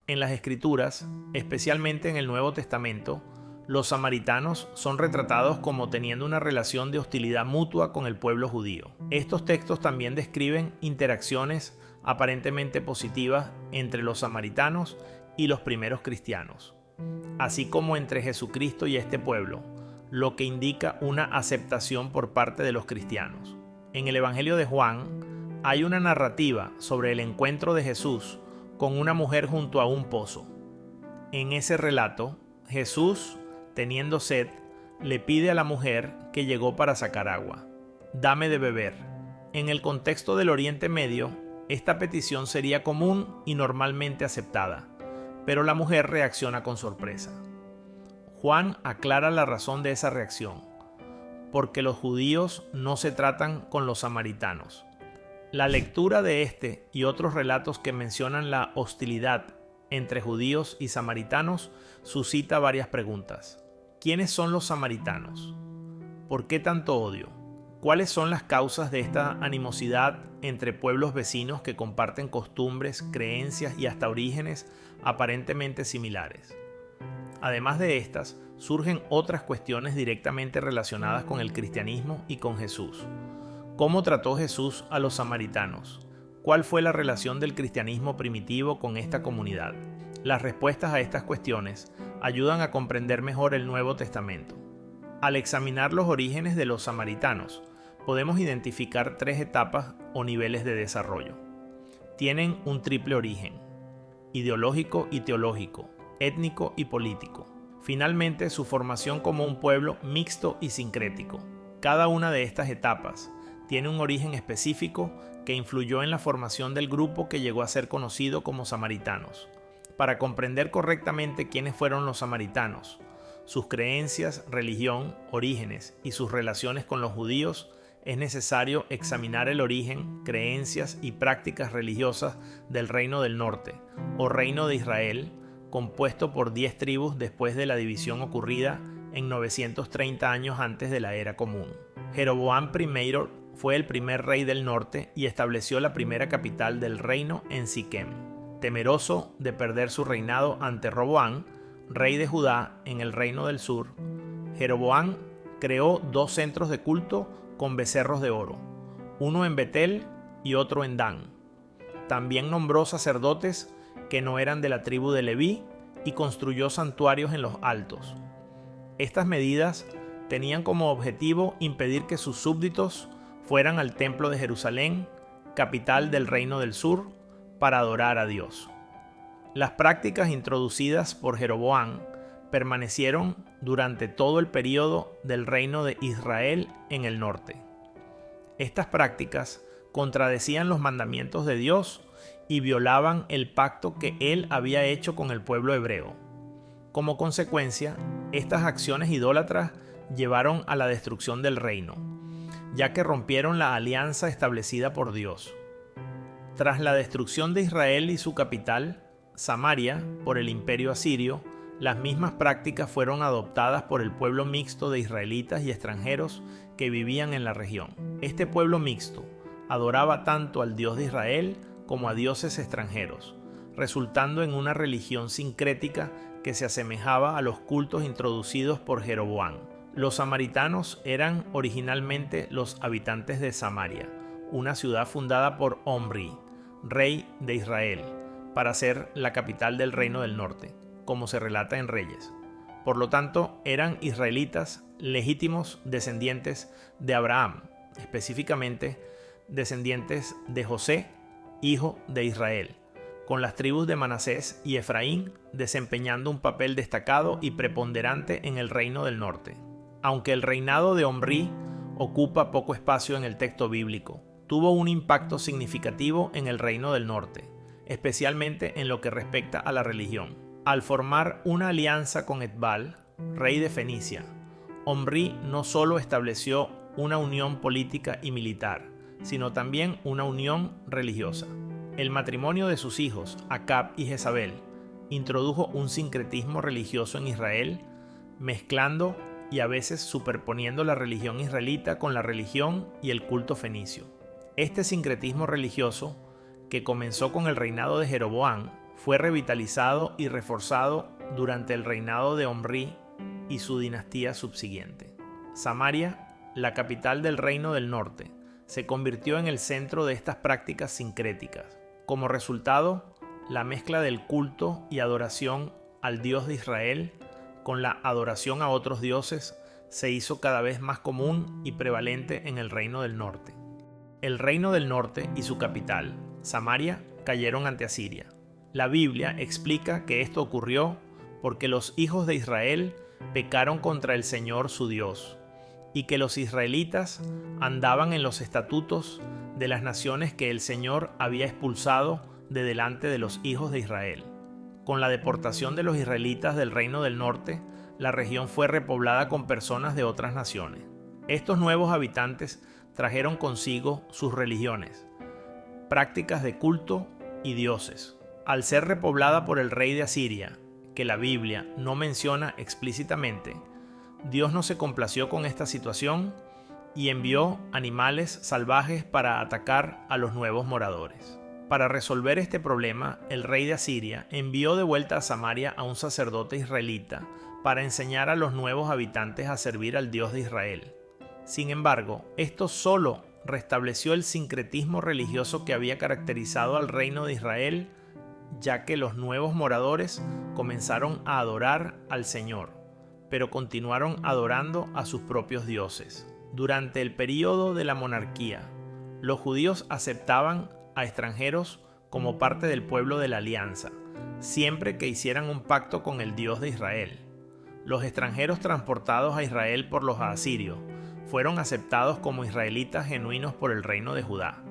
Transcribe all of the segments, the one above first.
En las Escrituras, especialmente en el Nuevo Testamento, los samaritanos son retratados como teniendo una relación de hostilidad mutua con el pueblo judío. Estos textos también describen interacciones aparentemente positivas entre los samaritanos y los primeros cristianos, así como entre Jesucristo y este pueblo, lo que indica una aceptación por parte de los cristianos. En el Evangelio de Juan hay una narrativa sobre el encuentro de Jesús con una mujer junto a un pozo. En ese relato, Jesús, teniendo sed, le pide a la mujer que llegó para sacar agua: «Dame de beber». En el contexto del Oriente Medio, esta petición sería común y normalmente aceptada, pero la mujer reacciona con sorpresa. Juan aclara la razón de esa reacción: porque los judíos no se tratan con los samaritanos. La lectura de este y otros relatos que mencionan la hostilidad entre judíos y samaritanos suscita varias preguntas. ¿Quiénes son los samaritanos? ¿Por qué tanto odio? ¿Cuáles son las causas de esta animosidad entre pueblos vecinos que comparten costumbres, creencias y hasta orígenes aparentemente similares? Además de estas, surgen otras cuestiones directamente relacionadas con el cristianismo y con Jesús. ¿Cómo trató Jesús a los samaritanos? ¿Cuál fue la relación del cristianismo primitivo con esta comunidad? Las respuestas a estas cuestiones ayudan a comprender mejor el Nuevo Testamento. Al examinar los orígenes de los samaritanos, podemos identificar tres etapas o niveles de desarrollo. Tienen un triple origen: ideológico y teológico, étnico y político. Finalmente, su formación como un pueblo mixto y sincrético. Cada una de estas etapas tiene un origen específico que influyó en la formación del grupo que llegó a ser conocido como samaritanos. Para comprender correctamente quiénes fueron los samaritanos, sus creencias, religión, orígenes y sus relaciones con los judíos, es necesario examinar el origen, creencias y prácticas religiosas del Reino del Norte, o Reino de Israel, compuesto por 10 tribus después de la división ocurrida en 930 años antes de la Era Común. Jeroboam I fue el primer rey del norte y estableció la primera capital del reino en Siquem. Temeroso de perder su reinado ante Roboam, rey de Judá en el reino del sur, Jeroboam creó 2 centros de culto con becerros de oro, uno en Betel y otro en Dan. También nombró sacerdotes que no eran de la tribu de Leví y construyó santuarios en los altos. Estas medidas tenían como objetivo impedir que sus súbditos fueran al templo de Jerusalén, capital del reino del sur, para adorar a Dios. Las prácticas introducidas por Jeroboam permanecieron durante todo el período del reino de Israel en el norte. Estas prácticas contradecían los mandamientos de Dios y violaban el pacto que él había hecho con el pueblo hebreo. Como consecuencia, estas acciones idólatras llevaron a la destrucción del reino, ya que rompieron la alianza establecida por Dios. Tras la destrucción de Israel y su capital, Samaria, por el imperio asirio, las mismas prácticas fueron adoptadas por el pueblo mixto de israelitas y extranjeros que vivían en la región. Este pueblo mixto adoraba tanto al Dios de Israel como a dioses extranjeros, resultando en una religión sincrética que se asemejaba a los cultos introducidos por Jeroboam. Los samaritanos eran originalmente los habitantes de Samaria, una ciudad fundada por Omri, rey de Israel, para ser la capital del reino del norte, como se relata en Reyes. Por lo tanto, eran israelitas legítimos descendientes de Abraham, específicamente descendientes de José, hijo de Israel, con las tribus de Manasés y Efraín desempeñando un papel destacado y preponderante en el reino del norte. Aunque el reinado de Omri ocupa poco espacio en el texto bíblico, tuvo un impacto significativo en el reino del norte, especialmente en lo que respecta a la religión. Al formar una alianza con Etbal, rey de Fenicia, Omri no solo estableció una unión política y militar, sino también una unión religiosa. El matrimonio de sus hijos, Acab y Jezabel, introdujo un sincretismo religioso en Israel, mezclando y a veces superponiendo la religión israelita con la religión y el culto fenicio. Este sincretismo religioso, que comenzó con el reinado de Jeroboam, fue revitalizado y reforzado durante el reinado de Omri y su dinastía subsiguiente. Samaria, la capital del Reino del Norte, se convirtió en el centro de estas prácticas sincréticas. Como resultado, la mezcla del culto y adoración al Dios de Israel con la adoración a otros dioses se hizo cada vez más común y prevalente en el Reino del Norte. El Reino del Norte y su capital, Samaria, cayeron ante Asiria. La Biblia explica que esto ocurrió porque los hijos de Israel pecaron contra el Señor su Dios, y que los israelitas andaban en los estatutos de las naciones que el Señor había expulsado de delante de los hijos de Israel. Con la deportación de los israelitas del Reino del Norte, la región fue repoblada con personas de otras naciones. Estos nuevos habitantes trajeron consigo sus religiones, prácticas de culto y dioses. Al ser repoblada por el rey de Asiria, que la Biblia no menciona explícitamente, Dios no se complació con esta situación y envió animales salvajes para atacar a los nuevos moradores. Para resolver este problema, el rey de Asiria envió de vuelta a Samaria a un sacerdote israelita para enseñar a los nuevos habitantes a servir al Dios de Israel. Sin embargo, esto solo restableció el sincretismo religioso que había caracterizado al reino de Israel, ya que los nuevos moradores comenzaron a adorar al Señor, pero continuaron adorando a sus propios dioses. Durante el período de la monarquía, los judíos aceptaban a extranjeros como parte del pueblo de la alianza, siempre que hicieran un pacto con el Dios de Israel. Los extranjeros transportados a Israel por los asirios fueron aceptados como israelitas genuinos por el reino de Judá,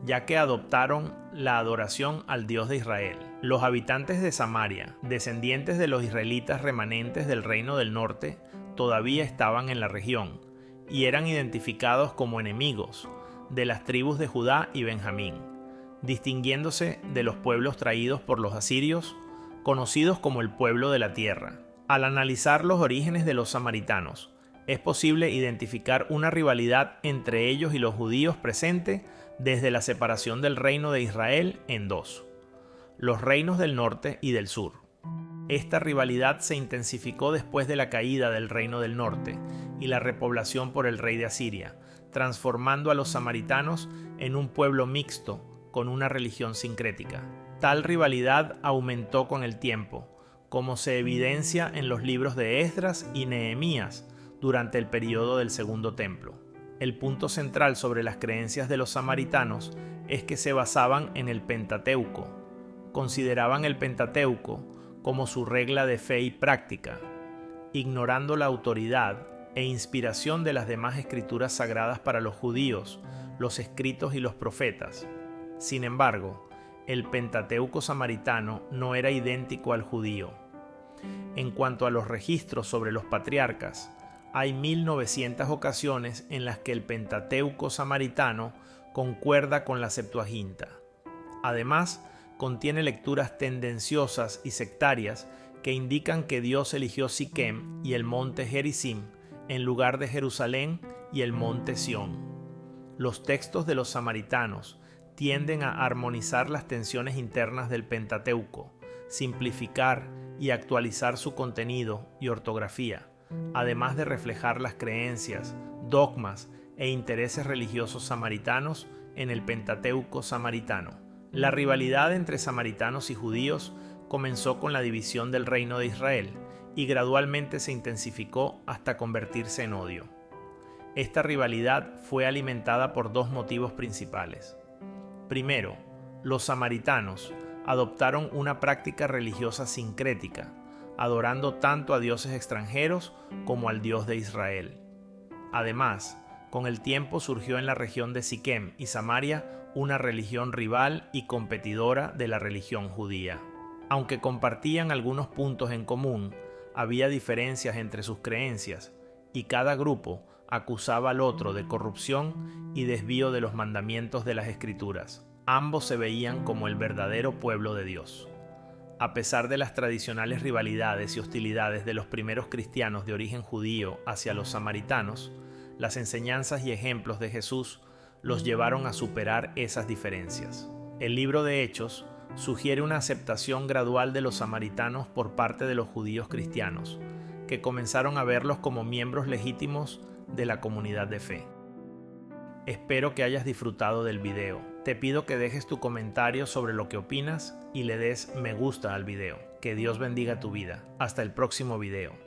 ya que adoptaron la adoración al Dios de Israel. Los habitantes de Samaria, descendientes de los israelitas remanentes del Reino del Norte, todavía estaban en la región y eran identificados como enemigos de las tribus de Judá y Benjamín, distinguiéndose de los pueblos traídos por los asirios, conocidos como el pueblo de la tierra. Al analizar los orígenes de los samaritanos, es posible identificar una rivalidad entre ellos y los judíos presente desde la separación del reino de Israel en dos: los reinos del norte y del sur. Esta rivalidad se intensificó después de la caída del reino del norte y la repoblación por el rey de Asiria, transformando a los samaritanos en un pueblo mixto con una religión sincrética. Tal rivalidad aumentó con el tiempo, como se evidencia en los libros de Esdras y Nehemías durante el período del Segundo Templo. El punto central sobre las creencias de los samaritanos es que se basaban en el Pentateuco. Consideraban el Pentateuco como su regla de fe y práctica, ignorando la autoridad e inspiración de las demás escrituras sagradas para los judíos, los escritos y los profetas. Sin embargo, el Pentateuco samaritano no era idéntico al judío. En cuanto a los registros sobre los patriarcas, hay 1900 ocasiones en las que el Pentateuco samaritano concuerda con la Septuaginta. Además, contiene lecturas tendenciosas y sectarias que indican que Dios eligió Siquem y el monte Gerizim en lugar de Jerusalén y el monte Sión. Los textos de los samaritanos tienden a armonizar las tensiones internas del Pentateuco, simplificar y actualizar su contenido y ortografía, además de reflejar las creencias, dogmas e intereses religiosos samaritanos en el Pentateuco samaritano. La rivalidad entre samaritanos y judíos comenzó con la división del reino de Israel y gradualmente se intensificó hasta convertirse en odio. Esta rivalidad fue alimentada por dos motivos principales. Primero, los samaritanos adoptaron una práctica religiosa sincrética, adorando tanto a dioses extranjeros como al Dios de Israel. Además, con el tiempo surgió en la región de Siquem y Samaria una religión rival y competidora de la religión judía. Aunque compartían algunos puntos en común, había diferencias entre sus creencias, y cada grupo acusaba al otro de corrupción y desvío de los mandamientos de las Escrituras. Ambos se veían como el verdadero pueblo de Dios. A pesar de las tradicionales rivalidades y hostilidades de los primeros cristianos de origen judío hacia los samaritanos, las enseñanzas y ejemplos de Jesús los llevaron a superar esas diferencias. El libro de Hechos sugiere una aceptación gradual de los samaritanos por parte de los judíos cristianos, que comenzaron a verlos como miembros legítimos de la comunidad de fe. Espero que hayas disfrutado del video. Te pido que dejes tu comentario sobre lo que opinas y le des me gusta al video. Que Dios bendiga tu vida. Hasta el próximo video.